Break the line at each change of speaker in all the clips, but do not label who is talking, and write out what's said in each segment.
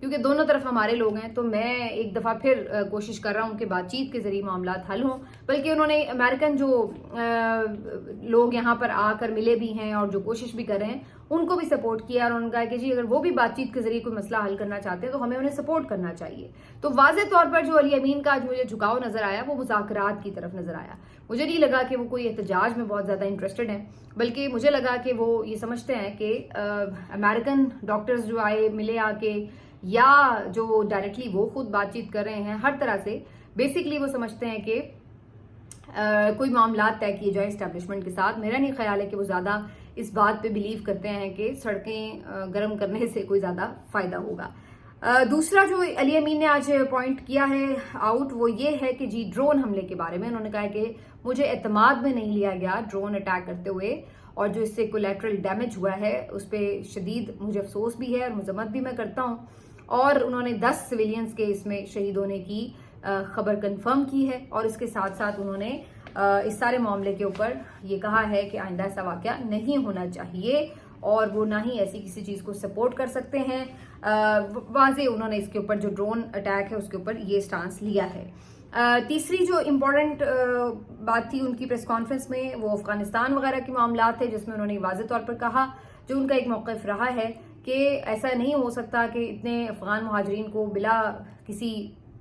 کیونکہ دونوں طرف ہمارے لوگ ہیں، تو میں ایک دفعہ پھر کوشش کر رہا ہوں کہ بات چیت کے ذریعے معاملات حل ہوں. بلکہ انہوں نے امریکن جو لوگ یہاں پر آ کر ملے بھی ہیں اور جو کوشش بھی کر رہے ہیں ان کو بھی سپورٹ کیا، اور انہوں نے کہا کہ جی اگر وہ بھی بات چیت کے ذریعے کوئی مسئلہ حل کرنا چاہتے ہیں تو ہمیں انہیں سپورٹ کرنا چاہیے. تو واضح طور پر جو علی امین کا مجھے جھکاؤ نظر آیا وہ مذاکرات کی طرف نظر آیا. مجھے نہیں لگا کہ وہ کوئی احتجاج میں بہت زیادہ انٹرسٹڈ ہیں، بلکہ مجھے لگا کہ وہ یہ سمجھتے ہیں کہ امریکن ڈاکٹرز جو آئے ملے آ کے، یا جو ڈائریکٹلی وہ خود بات چیت کر رہے ہیں، ہر طرح سے بیسکلی وہ سمجھتے ہیں کہ کوئی معاملات طے کیے جائیں اسٹیبلشمنٹ کے ساتھ. میرا نہیں خیال ہے کہ وہ زیادہ اس بات پہ بلیو کرتے ہیں کہ سڑکیں گرم کرنے سے کوئی زیادہ فائدہ ہوگا. دوسرا جو علی امین نے آج پوائنٹ کیا ہے آؤٹ، وہ یہ ہے کہ جی ڈرون حملے کے بارے میں انہوں نے کہا کہ مجھے اعتماد میں نہیں لیا گیا ڈرون اٹیک کرتے ہوئے، اور جو اس سے کولیٹرل ڈیمیج ہوا ہے اس پہ شدید مجھے افسوس بھی ہے اور مذمت بھی میں کرتا ہوں. اور انہوں نے 10 سویلینز کے اس میں شہید ہونے کی خبر کنفرم کی ہے، اور اس کے ساتھ ساتھ انہوں نے اس سارے معاملے کے اوپر یہ کہا ہے کہ آئندہ ایسا واقعہ نہیں ہونا چاہیے، اور وہ نہ ہی ایسی کسی چیز کو سپورٹ کر سکتے ہیں. واضح انہوں نے اس کے اوپر جو ڈرون اٹیک ہے اس کے اوپر یہ سٹانس لیا ہے. تیسری جو امپورٹنٹ بات تھی ان کی پریس کانفرنس میں، وہ افغانستان وغیرہ کے معاملات تھے، جس میں انہوں نے واضح طور پر کہا جو ان کا ایک موقف رہا ہے کہ ایسا نہیں ہو سکتا کہ اتنے افغان مہاجرین کو بلا کسی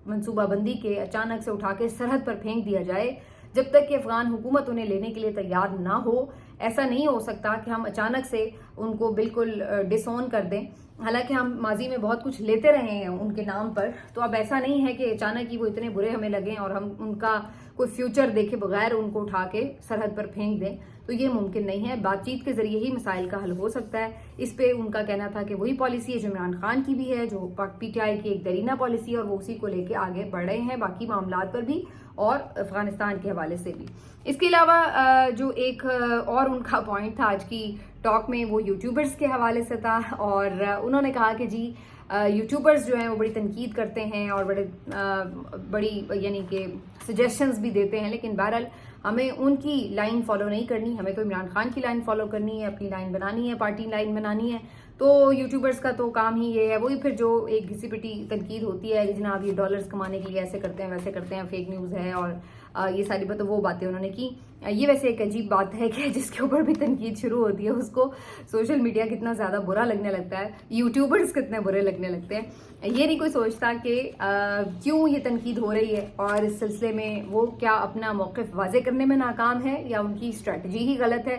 منصوبہ بندی کے اچانک سے اٹھا کے سرحد پر پھینک دیا جائے جب تک کہ افغان حکومت انہیں لینے کے لیے تیار نہ ہو. ایسا نہیں ہو سکتا کہ ہم اچانک سے ان کو بالکل ڈس اون کر دیں، حالانکہ ہم ماضی میں بہت کچھ لیتے رہے ہیں ان کے نام پر. تو اب ایسا نہیں ہے کہ اچانک ہی وہ اتنے برے ہمیں لگیں اور ہم ان کا کوئی فیوچر دیکھے بغیر ان کو اٹھا کے سرحد پر پھینک دیں. تو یہ ممکن نہیں ہے. بات چیت کے ذریعے ہی مسائل کا حل ہو سکتا ہے. اس پہ ان کا کہنا تھا کہ وہی پالیسی ہے جو عمران خان کی بھی ہے، جو پی ٹی آئی کی ایک دیرینہ پالیسی ہے، اور وہ اسی کو لے کے آگے بڑھ رہے ہیں باقی معاملات پر بھی اور افغانستان کے حوالے سے بھی. اس کے علاوہ جو ایک اور ان کا پوائنٹ تھا آج کی ٹاک میں، وہ یوٹیوبرز کے حوالے سے تھا، اور انہوں نے کہا کہ جی یوٹیوبرز جو ہیں وہ بڑی تنقید کرتے ہیں اور بڑی یعنی کہ سجیشنز بھی دیتے ہیں، لیکن بہرحال ہمیں ان کی لائن فالو نہیں کرنی، ہمیں تو عمران خان کی لائن فالو کرنی ہے، اپنی لائن بنانی ہے، پارٹی لائن بنانی ہے. تو یوٹیوبرز کا تو کام ہی یہ ہے. وہی پھر جو ایک گھسی پٹی تنقید ہوتی ہے کہ جناب یہ ڈالرز کمانے کے لیے ایسے کرتے ہیں ویسے کرتے ہیں، فیک نیوز ہے، اور یہ ساری باتیں وہ باتیں انہوں نے کی. یہ ویسے ایک عجیب بات ہے کہ جس کے اوپر بھی تنقید شروع ہوتی ہے اس کو سوشل میڈیا کتنا زیادہ برا لگنے لگتا ہے، یوٹیوبرز کتنے برے لگنے لگتے ہیں. یہ نہیں کوئی سوچتا کہ کیوں یہ تنقید ہو رہی ہے، اور اس سلسلے میں وہ کیا اپنا موقف واضح کرنے میں ناکام ہے یا ان کی اسٹریٹجی ہی غلط ہے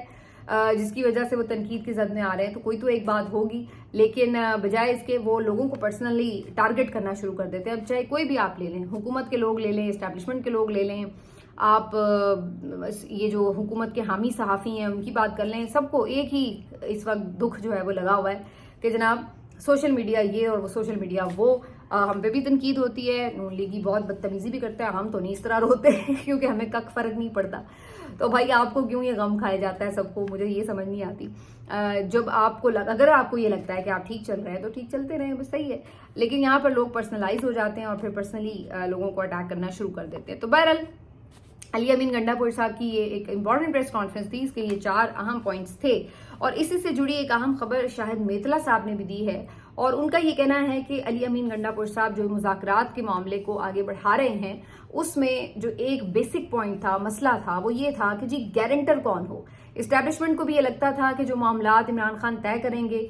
جس کی وجہ سے وہ تنقید کی زد میں آ رہے ہیں. تو کوئی تو ایک بات ہوگی، لیکن بجائے اس کے وہ لوگوں کو پرسنلی ٹارگٹ کرنا شروع کر دیتے ہیں. اب چاہے کوئی بھی آپ لے لیں، حکومت کے لوگ لے لیں، اسٹیبلشمنٹ کے لوگ لے لیں، آپ یہ جو حکومت کے حامی صحافی ہیں ان کی بات کر لیں، سب کو ایک ہی اس وقت دکھ جو ہے وہ لگا ہوا ہے کہ جناب سوشل میڈیا یہ اور وہ سوشل میڈیا وہ. ہم پہ بھی تنقید ہوتی ہے، نون لیگی بہت بدتمیزی بھی کرتا ہے، ہم تو نہیں اس طرح روتے ہیں کیونکہ ہمیں کک فرق نہیں پڑتا. تو بھائی آپ کو کیوں یہ غم کھایا جاتا ہے سب کو، مجھے یہ سمجھ نہیں آتی. جب آپ کو اگر آپ کو یہ لگتا ہے کہ آپ ٹھیک چل رہے ہیں تو ٹھیک چلتے رہیں، بس صحیح ہے. لیکن یہاں پر لوگ پرسنلائز ہو جاتے ہیں اور پھر پرسنلی لوگوں کو اٹیک کرنا شروع کر دیتے ہیں. تو بہرحال علی امین گنڈا پور صاحب کی یہ ایک امپورٹنٹ پریس کانفرنس تھی، اس کے یہ 4 اہم پوائنٹس تھے. اور اسی سے جڑی ایک اہم خبر شاہد میتلا صاحب نے بھی دی ہے، اور ان کا یہ کہنا ہے کہ علی امین گنڈا پور صاحب جو مذاکرات کے معاملے کو آگے بڑھا رہے ہیں اس میں جو ایک بیسک پوائنٹ تھا، مسئلہ تھا، وہ یہ تھا کہ جی گارنٹر کون ہو. اسٹیبلشمنٹ کو بھی یہ لگتا تھا کہ جو معاملات عمران خان طے کریں گے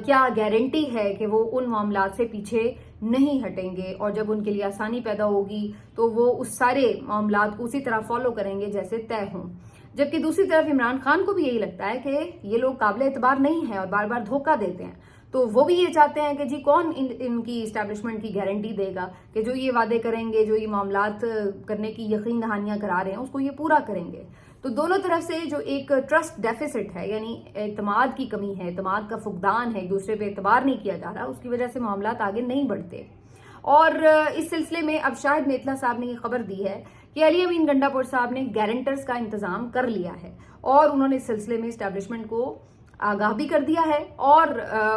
کیا گارنٹی ہے کہ وہ ان معاملات سے پیچھے نہیں ہٹیں گے، اور جب ان کے لیے آسانی پیدا ہوگی تو وہ اس سارے معاملات کو اسی طرح فالو کریں گے جیسے طے ہوں. جبکہ دوسری طرف عمران خان کو بھی یہی لگتا ہے کہ یہ لوگ قابل اعتبار نہیں ہیں اور بار بار دھوکہ دیتے ہیں. تو وہ بھی یہ چاہتے ہیں کہ جی کون ان کی اسٹیبلشمنٹ کی گارنٹی دے گا کہ جو یہ وعدے کریں گے، جو یہ معاملات کرنے کی یقین دہانیاں کرا رہے ہیں اس کو یہ پورا کریں گے. تو دونوں طرف سے جو ایک ٹرسٹ ڈیفیسٹ ہے، یعنی اعتماد کی کمی ہے، اعتماد کا فقدان ہے، ایک دوسرے پہ اعتبار نہیں کیا جا رہا، اس کی وجہ سے معاملات آگے نہیں بڑھتے. اور اس سلسلے میں اب شاہد میتلا صاحب نے یہ خبر دی ہے کہ علی امین گنڈا پور صاحب نے گارنٹرز کا انتظام کر لیا ہے، اور انہوں نے اس سلسلے میں اسٹیبلشمنٹ کو آگاہ بھی کر دیا ہے، اور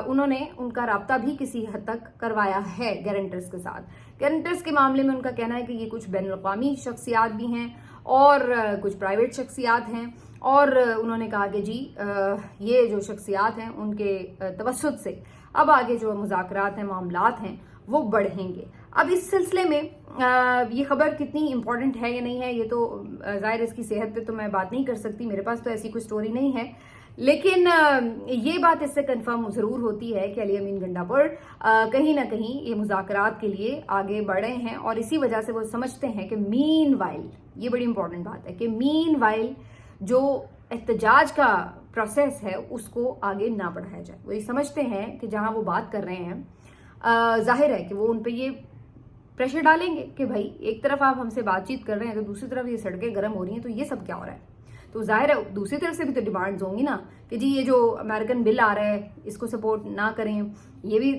انہوں نے ان کا رابطہ بھی کسی حد تک کروایا ہے گارنٹرز کے ساتھ. گارنٹرز کے معاملے میں ان کا کہنا ہے کہ یہ کچھ بین الاقوامی شخصیات بھی ہیں اور کچھ پرائیویٹ شخصیات ہیں، اور انہوں نے کہا کہ جی یہ جو شخصیات ہیں ان کے توسط سے اب آگے جو مذاکرات ہیں، معاملات ہیں، وہ بڑھیں گے. اب اس سلسلے میں یہ خبر کتنی امپورٹنٹ ہے یا نہیں ہے، یہ تو ظاہر اس کی صحت پہ تو میں بات نہیں کر سکتی، میرے پاس تو ایسی کوئی سٹوری نہیں ہے، لیکن یہ بات اس سے کنفرم ضرور ہوتی ہے کہ علی امین گنڈاپور کہیں نہ کہیں یہ مذاکرات کے لیے آگے بڑھ رہے ہیں، اور اسی وجہ سے وہ سمجھتے ہیں کہ مین وائل، یہ بڑی امپورٹنٹ بات ہے کہ مین وائل جو احتجاج کا پروسیس ہے اس کو آگے نہ بڑھایا جائے. وہ یہ سمجھتے ہیں کہ جہاں وہ بات کر رہے ہیں ظاہر ہے کہ وہ ان پہ یہ پریشر ڈالیں گے کہ بھائی ایک طرف آپ ہم سے بات چیت کر رہے ہیں تو دوسری طرف یہ سڑکیں گرم ہو رہی ہیں، تو یہ سب کیا ہو رہا ہے. تو ظاہر ہے دوسری طرف سے بھی تو ڈیمانڈز ہوں گی نا کہ جی یہ جو امریکن بل آ رہا ہے اس کو سپورٹ نہ کریں. یہ بھی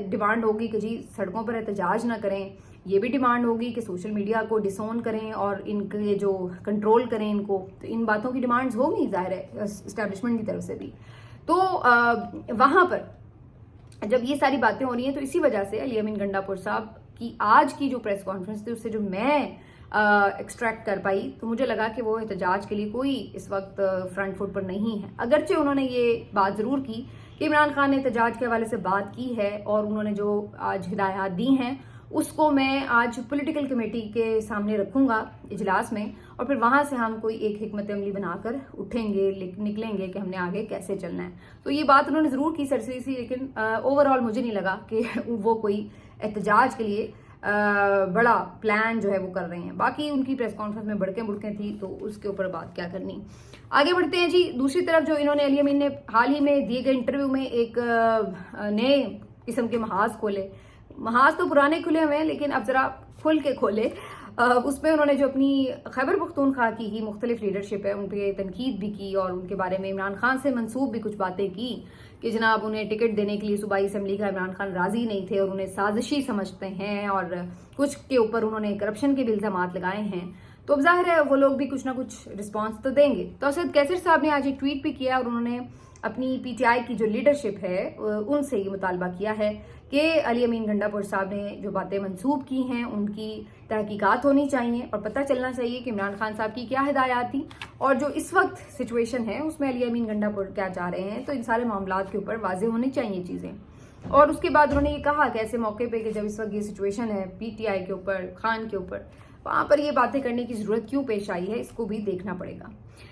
ڈیمانڈ ہوگی کہ جی سڑکوں پر احتجاج نہ کریں. یہ بھی ڈیمانڈ ہوگی کہ سوشل میڈیا کو ڈسون کریں اور ان کے جو کنٹرول کریں ان کو. تو ان باتوں کی ڈیمانڈز ہوگی ظاہر ہے اسٹیبلشمنٹ کی طرف سے بھی. تو وہاں پر جب یہ ساری باتیں ہو رہی ہیں تو اسی وجہ سے علی امین گنڈاپور صاحب کی آج کی جو پریس کانفرنس تھی اس سے جو میں ایکسٹریکٹ کر پائی تو مجھے لگا کہ وہ احتجاج کے لیے کوئی اس وقت فرنٹ فٹ پر نہیں ہے. اگرچہ انہوں نے یہ بات ضرور کی کہ عمران خان نے احتجاج کے حوالے سے بات کی ہے اور انہوں نے جو آج ہدایات دی ہیں اس کو میں آج پولیٹیکل کمیٹی کے سامنے رکھوں گا اجلاس میں، اور پھر وہاں سے ہم کوئی ایک حکمت عملی بنا کر اٹھیں گے، نکلیں گے کہ ہم نے آگے کیسے چلنا ہے. تو یہ بات انہوں نے ضرور کی سرسری سی، لیکن اوور آل مجھے نہیں لگا کہ وہ کوئی احتجاج کے لیے بڑا پلان جو ہے وہ کر رہے ہیں. باقی ان کی پریس کانفرنس میں بڑکیں تھی تو اس کے اوپر بات کیا کرنی. آگے بڑھتے ہیں جی. دوسری طرف جو انہوں نے علی امین نے حال ہی میں دیے گئے انٹرویو میں ایک نئے قسم کے محاذ کھولے. محاذ تو پرانے کھلے ہوئے ہیں لیکن اب ذرا کھل کے کھولے. اس میں انہوں نے جو اپنی خیبر پختونخوا کی ہی مختلف لیڈرشپ ہے ان پہ تنقید بھی کی اور ان کے بارے میں عمران خان سے منسوب بھی کچھ باتیں کی کہ جناب انہیں ٹکٹ دینے کے لیے صوبائی اسمبلی کا عمران خان راضی نہیں تھے اور انہیں سازشی سمجھتے ہیں، اور کچھ کے اوپر انہوں نے کرپشن کے بھی الزامات لگائے ہیں. تو اب ظاہر ہے وہ لوگ بھی کچھ نہ کچھ رسپانس تو دیں گے. تو اسد کیسر صاحب نے آج ایک ٹویٹ بھی کیا اور انہوں نے اپنی پی ٹی آئی کی جو لیڈرشپ ہے ان سے یہ مطالبہ کیا ہے کہ علی امین گنڈاپور صاحب نے جو باتیں منسوب کی ہیں ان کی تحقیقات ہونی چاہیے اور پتہ چلنا چاہیے کہ عمران خان صاحب کی کیا ہدایات تھیں اور جو اس وقت سچویشن ہے اس میں علی امین گنڈاپور کیا چاہ رہے ہیں. تو ان سارے معاملات کے اوپر واضح ہونی چاہیے چیزیں. اور اس کے بعد انہوں نے یہ کہا کہ ایسے موقع پہ کہ جب اس وقت یہ سچویشن ہے پی ٹی آئی کے اوپر، خان کے اوپر، وہاں پر یہ باتیں کرنے کی ضرورت کیوں پیش آئی ہے اس کو بھی دیکھنا پڑے گا.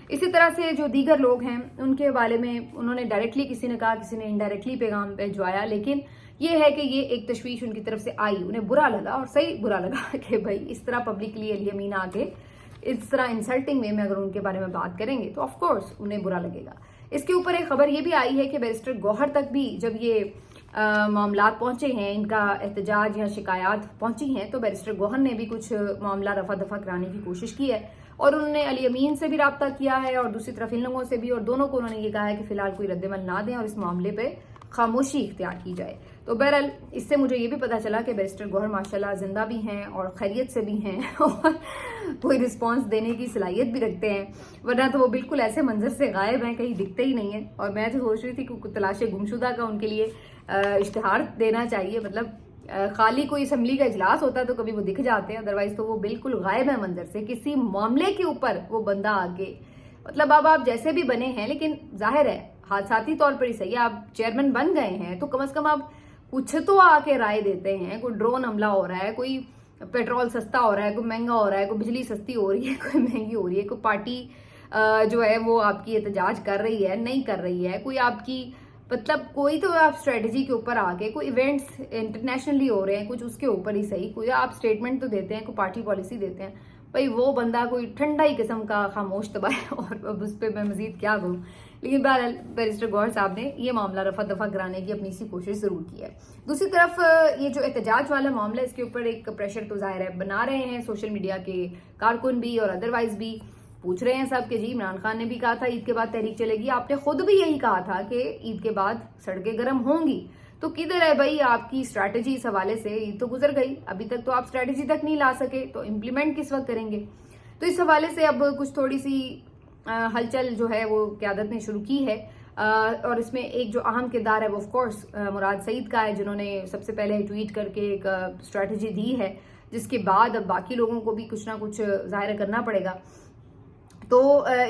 اسی طرح سے جو دیگر لوگ ہیں ان کے بارے میں انہوں نے ڈائریکٹلی کسی نے کہا، کسی نے انڈائریکٹلی پیغام بھجوایا، لیکن یہ ہے کہ یہ ایک تشویش ان کی طرف سے آئی. انہیں برا لگا اور صحیح برا لگا کہ بھائی اس طرح پبلکلی علی امین آگے اس طرح انسلٹنگ وے میں اگر ان کے بارے میں بات کریں گے تو آف کورس انہیں برا لگے گا. اس کے اوپر ایک خبر یہ بھی آئی ہے کہ بیرسٹر گوہر تک بھی جب یہ معاملات پہنچے ہیں، ان کا احتجاج یا شکایات پہنچی ہیں، تو بیرسٹر گوہر نے بھی کچھ معاملہ رفع دفع کرانے کی کوشش کی ہے اور انہوں نے علی امین سے بھی رابطہ کیا ہے اور دوسری طرف ان لوگوں سے بھی، اور دونوں کو انہوں نے یہ کہا ہے کہ فی الحال کوئی رد عمل نہ دیں اور اس معاملے پہ خاموشی اختیار کی جائے. تو بہرحال اس سے مجھے یہ بھی پتا چلا کہ بیرسٹر گوہر ماشاءاللہ زندہ بھی ہیں اور خیریت سے بھی ہیں اور کوئی رسپانس دینے کی صلاحیت بھی رکھتے ہیں، ورنہ تو وہ بالکل ایسے منظر سے غائب ہیں، کہیں دکھتے ہی نہیں ہیں. اور میں تو سوچ رہی تھی کہ تلاش گمشدہ کا ان کے لیے اشتہار دینا چاہیے، مطلب خالی کوئی اسمبلی کا اجلاس ہوتا ہے تو کبھی وہ دکھ جاتے ہیں، ادروائز تو وہ بالکل غائب ہے منظر سے. کسی معاملے کے اوپر وہ بندہ آگے، مطلب اب آپ جیسے بھی بنے ہیں لیکن ظاہر ہے حادثاتی طور پر ہی صحیح آپ چیئرمین بن گئے ہیں تو کم از کم آپ کچھ تو آ کے رائے دیتے ہیں. کوئی ڈرون حملہ ہو رہا ہے، کوئی پیٹرول سستا ہو رہا ہے، کوئی مہنگا ہو رہا ہے، کوئی بجلی سستی ہو رہی ہے، کوئی مہنگی ہو رہی ہے، کوئی پارٹی جو ہے وہ آپ کی احتجاج کر رہی ہے نہیں کر رہی ہے، کوئی آپ کی مطلب کوئی تو آپ اسٹریٹجی کے اوپر آ کے، کوئی ایونٹس انٹرنیشنلی ہو رہے ہیں کچھ اس کے اوپر ہی صحیح، کوئی آپ اسٹیٹمنٹ تو دیتے ہیں، کوئی پارٹی پالیسی دیتے ہیں. بھائی وہ بندہ کوئی ٹھنڈا ہی قسم کا خاموش طبع ہے اور اب اس پہ میں مزید کیا کروں. لیکن بہرحال بیرسٹر گوہر صاحب نے یہ معاملہ رفع دفع کرانے کی اپنی سی کوشش ضرور کی ہے. دوسری طرف یہ جو احتجاج والا معاملہ اس کے اوپر ایک پریشر تو ظاہر ہے بنا رہے ہیں سوشل میڈیا کے کارکن بھی اور ادروائز بھی. پوچھ رہے ہیں سب کہ جی عمران خان نے بھی کہا تھا عید کے بعد تحریک چلے گی، آپ نے خود بھی یہی کہا تھا کہ عید کے بعد سڑکیں گرم ہوں گی، تو کدھر ہے بھائی آپ کی اسٹریٹجی اس حوالے سے؟ عید تو گزر گئی، ابھی تک تو آپ اسٹریٹجی تک نہیں لا سکے، تو امپلیمنٹ کس وقت کریں گے؟ تو اس حوالے سے اب کچھ تھوڑی سی ہلچل جو ہے وہ قیادت نے شروع کی ہے اور اس میں ایک جو اہم کردار ہے وہ آف کورس مراد سعید کا ہے، جنہوں نے سب سے پہلے ٹویٹ کر کے ایک اسٹریٹجی دی ہے، جس کے بعد اب باقی لوگوں کو بھی کچھ نہ کچھ ظاہر کرنا پڑے گا. تو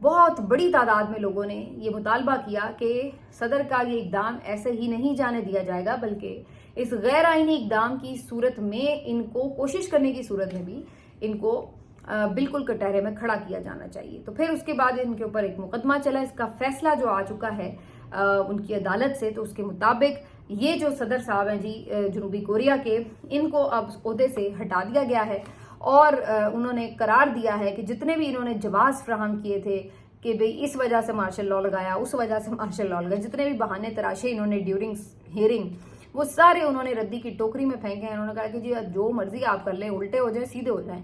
بہت بڑی تعداد میں لوگوں نے یہ مطالبہ کیا کہ صدر کا یہ اقدام ایسے ہی نہیں جانے دیا جائے گا، بلکہ اس غیر آئینی اقدام کی صورت میں ان کو کوشش کرنے کی صورت میں بھی ان کو بالکل کٹہرے میں کھڑا کیا جانا چاہیے۔ تو پھر اس کے بعد ان کے اوپر ایک مقدمہ چلا، اس کا فیصلہ جو آ چکا ہے ان کی عدالت سے، تو اس کے مطابق یہ جو صدر صاحب ہیں جی جنوبی کوریا کے، ان کو اب عہدے سے ہٹا دیا گیا ہے، اور انہوں نے قرار دیا ہے کہ جتنے بھی انہوں نے جواز فراہم کیے تھے کہ بھئی اس وجہ سے مارشل لاء لگایا، اس وجہ سے مارشل لاء لگایا، جتنے بھی بہانے تراشے انہوں نے ڈیورنگ ہیئرنگ، وہ سارے انہوں نے ردی کی ٹوکری میں پھینکے ہیں۔ انہوں نے کہا کہ جی جو مرضی آپ کر لیں، الٹے ہو جائیں سیدھے ہو جائیں،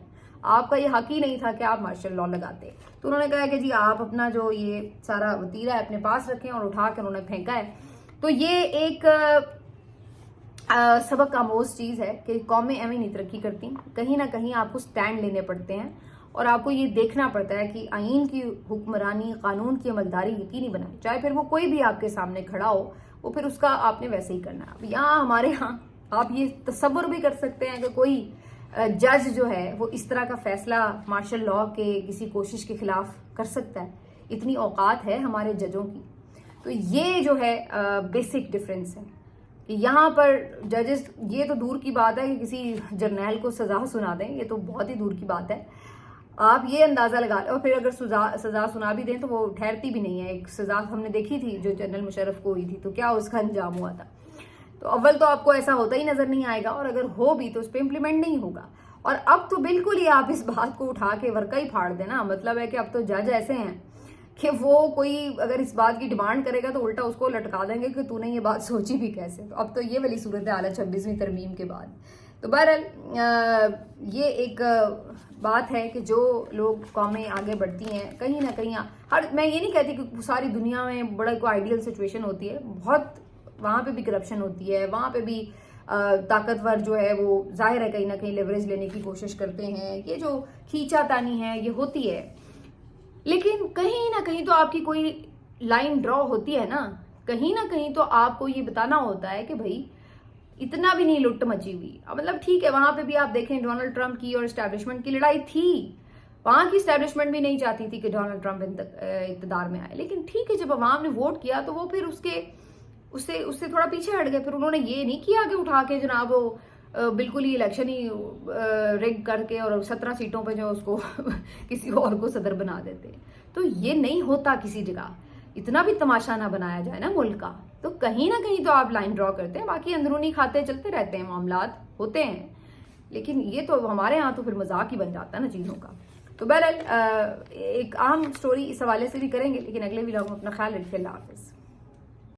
آپ کا یہ حق ہی نہیں تھا کہ آپ مارشل لاء لگاتے۔ تو انہوں نے کہا کہ جی آپ اپنا جو یہ سارا وتیرہ ہے اپنے پاس رکھیں، اور اٹھا کے انہوں نے پھینکا ہے۔ تو یہ ایک سبق آموز چیز ہے کہ قومیں ایویں نہیں ترقی کرتی، کہیں نہ کہیں آپ کو سٹینڈ لینے پڑتے ہیں، اور آپ کو یہ دیکھنا پڑتا ہے کہ آئین کی حکمرانی، قانون کی عملداری یقینی بنائے، چاہے پھر وہ کوئی بھی آپ کے سامنے کھڑا ہو، وہ پھر اس کا آپ نے ویسے ہی کرنا ہے۔ اب یہاں ہمارے ہاں آپ یہ تصور بھی کر سکتے ہیں کہ کوئی جج جو ہے وہ اس طرح کا فیصلہ مارشل لاء کے کسی کوشش کے خلاف کر سکتا ہے؟ اتنی اوقات ہے ہمارے ججوں کی۔ تو یہ جو ہے بیسک ڈفرینس ہے کہ یہاں پر ججز، یہ تو دور کی بات ہے کہ کسی جرنیل کو سزا سنا دیں، یہ تو بہت ہی دور کی بات ہے۔ آپ یہ اندازہ لگا لیں، اور پھر اگر سزا سنا بھی دیں تو وہ ٹھہرتی بھی نہیں ہے۔ ایک سزا ہم نے دیکھی تھی جو جنرل مشرف کو ہوئی تھی، تو کیا اس کا انجام ہوا تھا؟ تو اول تو آپ کو ایسا ہوتا ہی نظر نہیں آئے گا، اور اگر ہو بھی تو اس پہ امپلیمنٹ نہیں ہوگا۔ اور اب تو بالکل ہی آپ اس بات کو اٹھا کے ورقہ ہی پھاڑ دینا، مطلب ہے کہ اب تو جج ایسے ہیں کہ وہ کوئی اگر اس بات کی ڈیمانڈ کرے گا تو الٹا اس کو لٹکا دیں گے کہ تو نے یہ بات سوچی بھی کیسے۔ تو اب تو یہ والی صورت حال ہے 26ویں ترمیم کے بعد۔ تو بہرحال یہ ایک بات ہے کہ جو لوگ قومیں آگے بڑھتی ہیں کہیں نہ کہیں، میں یہ نہیں کہتی کہ ساری دنیا میں بڑا کوئی آئیڈیل سچویشن ہوتی ہے، بہت وہاں پہ بھی کرپشن ہوتی ہے، وہاں پہ بھی طاقتور جو ہے وہ ظاہر ہے کہیں نہ کہیں لیوریج لینے کی کوشش کرتے ہیں، یہ جو کھینچا تانی ہے یہ ہوتی ہے، لیکن کہیں نہ کہیں تو آپ کی کوئی لائن ڈرا ہوتی ہے نا، کہیں نہ کہیں تو آپ کو یہ بتانا ہوتا ہے کہ بھائی اتنا بھی نہیں لٹ مچی ہوئی۔ مطلب ٹھیک ہے، وہاں پہ بھی آپ دیکھیں ڈونلڈ ٹرمپ کی اور اسٹیبلشمنٹ کی لڑائی تھی، وہاں کی اسٹیبلشمنٹ بھی نہیں چاہتی تھی کہ ڈونلڈ ٹرمپ اقتدار میں آئے، لیکن ٹھیک ہے جب عوام نے ووٹ کیا تو وہ پھر اس سے تھوڑا پیچھے ہٹ گئے۔ پھر انہوں نے یہ نہیں کیا کہ اٹھا کے جناب وہ بالکل ہی الیکشن ہی ریگ کر کے اور 17 سیٹوں پہ جو اس کو کسی اور کو صدر بنا دیتے۔ تو یہ نہیں ہوتا کسی جگہ، اتنا بھی تماشا نہ بنایا جائے نا ملک کا۔ تو کہیں نہ کہیں تو آپ لائن ڈرا کرتے ہیں، باقی اندرونی کھاتے چلتے رہتے ہیں، معاملات ہوتے ہیں، لیکن یہ تو ہمارے ہاں تو پھر مذاق ہی بن جاتا ہے نا چیزوں کا۔ تو بہرحال ایک اہم سٹوری اس حوالے سے بھی کریں گے، لیکن اگلے ویڈیو میں اپنا خیال رکھیے۔ اللہ حافظ۔